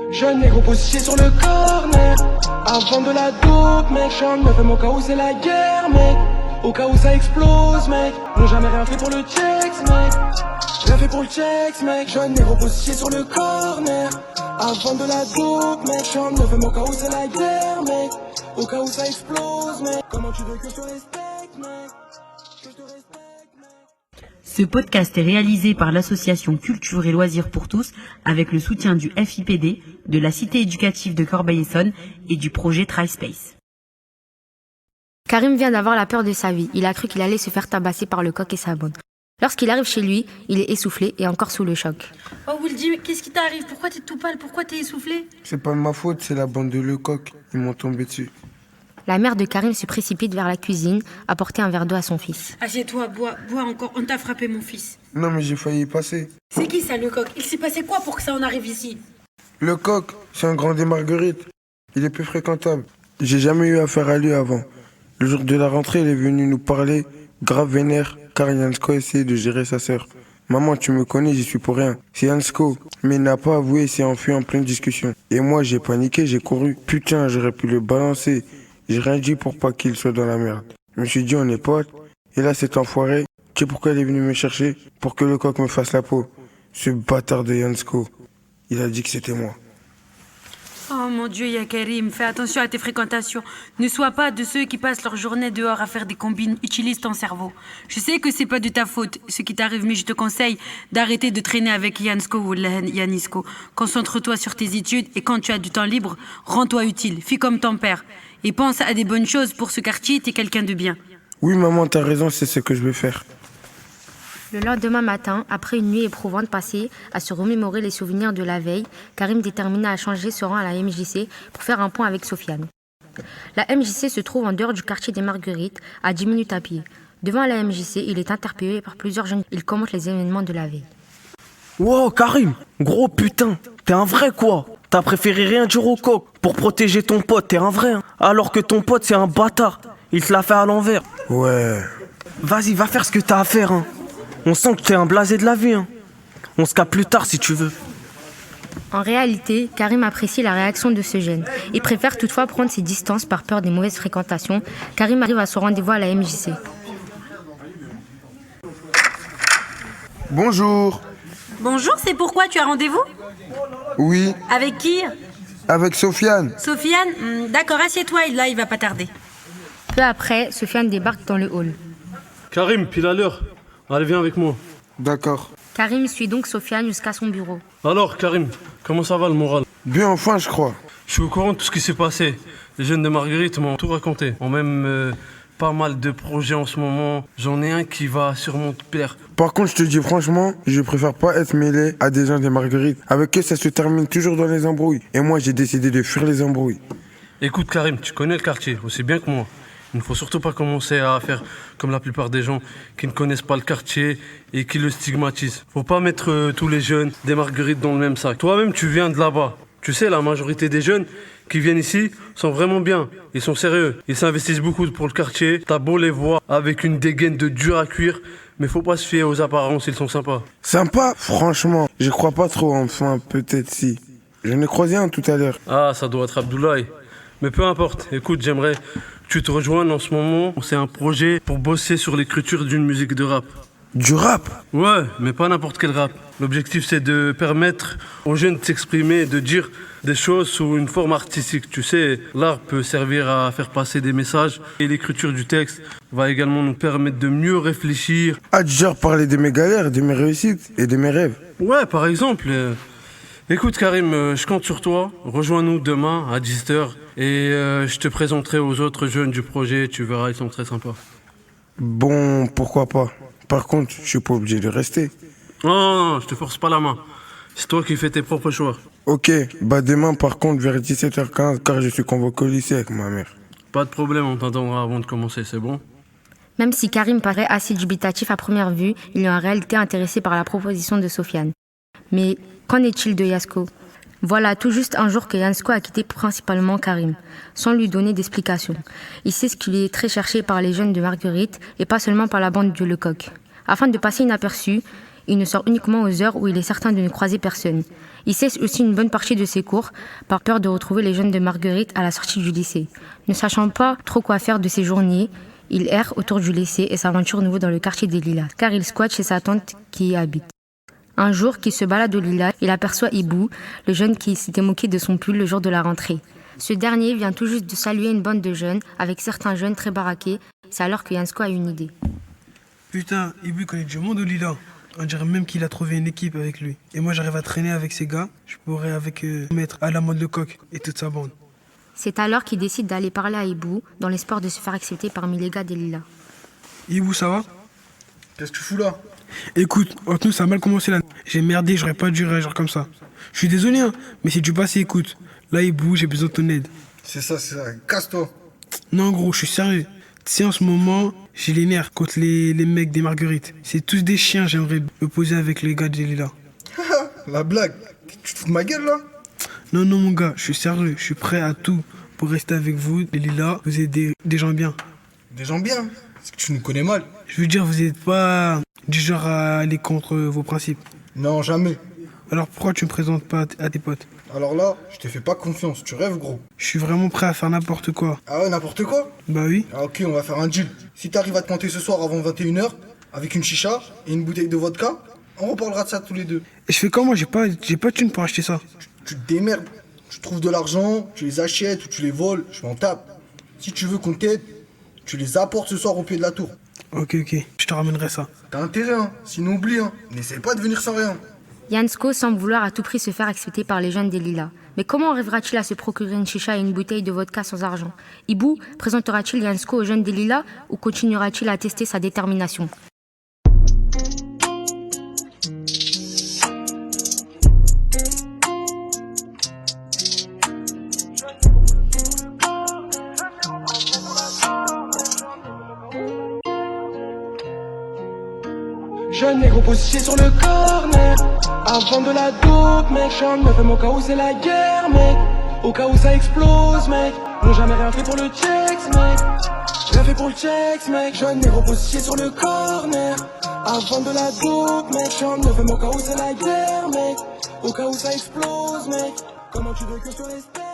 Jeune négro positionné sur le corner. Avant de la dope, mec. J'en me fais mon cas où c'est la guerre, mec. Au cas où ça explose, mec. N'ont jamais rien fait pour le checks, mec. Rien fait pour le checks, mec. Jeune négro positionné sur le corner. Avant de la dope, mec. J'en me fais mon cas où c'est la guerre, mec. Au cas où ça explose, mec. Comment tu veux que je te respecte, mec? Que je te respecte, mec. Ce podcast est réalisé par l'association Culture et Loisirs pour tous avec le soutien du FIPD, de la Cité éducative de Corbeil-Essonnes et du projet TriSpace. Karim vient d'avoir la peur de sa vie. Il a cru qu'il allait se faire tabasser par le coq et sa bande. Lorsqu'il arrive chez lui, il est essoufflé et encore sous le choc. Oh Wildy, qu'est-ce qui t'arrive? Pourquoi t'es tout pâle? Pourquoi t'es essoufflé? C'est pas de ma faute, c'est la bande de Lecoq. Ils m'ont tombé dessus. La mère de Karim se précipite vers la cuisine, apporter un verre d'eau à son fils. Assieds-toi, bois encore. On t'a frappé, mon fils. Non, mais j'ai failli y passer. C'est qui ça, le coq? Il s'est passé quoi pour que ça en arrive ici? Lecoq, c'est un grand des Marguerites. Il est peu fréquentable. J'ai jamais eu affaire à lui avant. Le jour de la rentrée, il est venu nous parler, grave vénère, car Yansko essayait de gérer sa sœur. Maman, tu me connais, j'y suis pour rien. C'est Yansko, mais il n'a pas avoué et s'est enfui en pleine discussion. Et moi, j'ai paniqué, j'ai couru. Putain, j'aurais pu le balancer. J'ai rien dit pour pas qu'il soit dans la merde. Je me suis dit, on est potes. Et là, cet enfoiré, tu sais pourquoi il est venu me chercher? Pour que le coq me fasse la peau. Ce bâtard de Yansko. Il a dit que c'était moi. Oh mon Dieu, ya Karim, fais attention à tes fréquentations. Ne sois pas de ceux qui passent leur journée dehors à faire des combines. Utilise ton cerveau. Je sais que c'est pas de ta faute ce qui t'arrive, mais je te conseille d'arrêter de traîner avec Yansko ou Yanisco. Concentre-toi sur tes études et quand tu as du temps libre, rends-toi utile. Fais comme ton père. Et pense à des bonnes choses pour ce quartier, t'es quelqu'un de bien. Oui, maman, t'as raison, c'est ce que je vais faire. Le lendemain matin, après une nuit éprouvante passée à se remémorer les souvenirs de la veille, Karim déterminé à changer se rend à la MJC pour faire un point avec Sofiane. La MJC se trouve en dehors du quartier des Marguerites, à 10 minutes à pied. Devant la MJC, il est interpellé par plusieurs jeunes. Il commente les événements de la veille. Wow, Karim, gros putain, t'es un vrai quoi? T'as préféré rien dire au coq pour protéger ton pote, t'es un vrai, hein? Alors que ton pote c'est un bâtard, il te l'a fait à l'envers. Ouais. Vas-y, va faire ce que t'as à faire, hein. On sent que t'es un blasé de la vie, hein. On se capte plus tard si tu veux. En réalité, Karim apprécie la réaction de ce jeune. Il préfère toutefois prendre ses distances par peur des mauvaises fréquentations. Karim arrive à son rendez-vous à la MJC. Bonjour. Bonjour, c'est pourquoi tu as rendez-vous? Oui, Avec qui? avec Sofiane. Sofiane? D'accord, assieds-toi, là, il va pas tarder. Peu après, Sofiane débarque dans le hall. Karim, pile à l'heure. Allez, viens avec moi. D'accord. Karim suit donc Sofiane jusqu'à son bureau. Alors, Karim, comment ça va le moral? Bien enfin, je crois. Je suis au courant de tout ce qui s'est passé. Les jeunes de Marguerite m'ont tout raconté. Ont même pas mal de projets en ce moment. J'en ai un qui va sûrement te plaire. Par contre, je te dis franchement, je préfère pas être mêlé à des gens des Marguerites. Avec eux, ça se termine toujours dans les embrouilles. Et moi, j'ai décidé de fuir les embrouilles. Écoute, Karim, tu connais le quartier aussi bien que moi. Il ne faut surtout pas commencer à faire comme la plupart des gens qui ne connaissent pas le quartier et qui le stigmatisent. Faut pas mettre tous les jeunes des Marguerites dans le même sac. Toi-même, tu viens de là-bas. Tu sais, la majorité des jeunes qui viennent ici sont vraiment bien. Ils sont sérieux. Ils s'investissent beaucoup pour le quartier. T'as beau les voir avec une dégaine de dur à cuire, mais faut pas se fier aux apparences, ils sont sympas. Sympa, franchement. Je crois pas trop, enfin, peut-être si. J'en ai croisé un tout à l'heure. Ah, ça doit être Abdoulaye. Mais peu importe. Écoute, j'aimerais que tu te rejoignes en ce moment. C'est un projet pour bosser sur l'écriture d'une musique de rap. Du rap? Ouais, mais pas n'importe quel rap. L'objectif, c'est de permettre aux jeunes de s'exprimer et de dire des choses sous une forme artistique. Tu sais, l'art peut servir à faire passer des messages et l'écriture du texte va également nous permettre de mieux réfléchir. Ah, du genre parler de mes galères, de mes réussites et de mes rêves. Ouais, par exemple. Écoute, Karim, je compte sur toi. Rejoins-nous demain à 10h et je te présenterai aux autres jeunes du projet. Tu verras, ils sont très sympas. Bon, pourquoi pas. Par contre, je suis pas obligé de rester. Non, je te force pas la main. C'est toi qui fais tes propres choix. Ok, bah demain par contre vers 17h15 car je suis convoqué au lycée avec ma mère. Pas de problème, on t'attendra avant de commencer, c'est bon? Même si Karim paraît assez dubitatif à première vue, il est en réalité intéressé par la proposition de Sofiane. Mais qu'en est-il de Yasko? Voilà tout juste un jour que Yansko a quitté principalement Karim, sans lui donner d'explication. Il sait qu'il est très cherché par les jeunes de Marguerite et pas seulement par la bande de Lecoq. Afin de passer inaperçu, Il ne sort uniquement aux heures où il est certain de ne croiser personne. Il cesse aussi une bonne partie de ses cours par peur de retrouver les jeunes de Marguerite à la sortie du lycée. Ne sachant pas trop quoi faire de ses journées, il erre autour du lycée et s'aventure nouveau dans le quartier des Lilas, car il squatte chez sa tante qui y habite. Un jour, qu'il se balade au Lilas, il aperçoit Ibou, le jeune qui s'était moqué de son pull le jour de la rentrée. Ce dernier vient tout juste de saluer une bande de jeunes, avec certains jeunes très baraqués. C'est alors que Yansko a une idée. Putain, Ibou connaît du monde au Lila. On dirait même qu'il a trouvé une équipe avec lui. Et moi, j'arrive à traîner avec ces gars. Je pourrais avec mettre à la mode le coq et toute sa bande. C'est alors qu'il décide d'aller parler à Ibou, dans l'espoir de se faire accepter parmi les gars des Lilas. Ibou, ça va? Qu'est-ce que tu fous là? Écoute, entre nous, ça a mal commencé là. J'ai merdé, j'aurais pas dû réagir comme ça. Je suis désolé, hein, mais c'est du passé, écoute. Là, Ibou, j'ai besoin de ton aide. C'est ça, casse-toi. Non, gros, je suis sérieux. Tu sais, en ce moment, j'ai les nerfs contre les mecs des Marguerites. C'est tous des chiens, j'aimerais me poser avec les gars des Lilas. La blague. Tu te fous de ma gueule là? Non, mon gars, je suis sérieux. Je suis prêt à tout pour rester avec vous, les Lilas. Vous êtes des gens bien. Des gens bien. C'est que tu nous connais mal. Je veux dire, vous n'êtes pas du genre à aller contre vos principes. Non, jamais. Alors pourquoi tu me présentes pas à tes potes? Alors là, je te fais pas confiance. Tu rêves, gros. Je suis vraiment prêt à faire n'importe quoi. Ah ouais, n'importe quoi? Bah oui. Ah ok, on va faire un deal. Si t'arrives à te pointer ce soir avant 21h, avec une chicha et une bouteille de vodka, on reparlera de ça tous les deux. Et je fais comment? J'ai pas de thune pour acheter ça. Tu te démerdes. Tu trouves de l'argent, tu les achètes ou tu les voles, je m'en tape. Si tu veux qu'on t'aide, tu les apportes ce soir au pied de la tour. Ok, je te ramènerai ça. T'as intérêt, hein. Sinon oublie, hein. N'essaie pas de venir sans rien. Yansko semble vouloir à tout prix se faire accepter par les jeunes des Lilas. Mais comment arrivera-t-il à se procurer une chicha et une bouteille de vodka sans argent? Ibou présentera-t-il Yansko aux jeunes des Lilas ou continuera-t-il à tester sa détermination? Jeune négro positionné sur le corner. Avant de la dope, mec. J'suis un neuf, au cas où c'est la guerre, mec. Au cas où ça explose, mec. N'ont jamais rien fait pour le checks, mec. Rien fait pour le checks, mec. Jeune négro positionné sur le corner. Avant de la dope, mec. J'suis un neuf, au cas où c'est la guerre, mec. Au cas où ça explose, mec. Comment tu veux que je te respecte?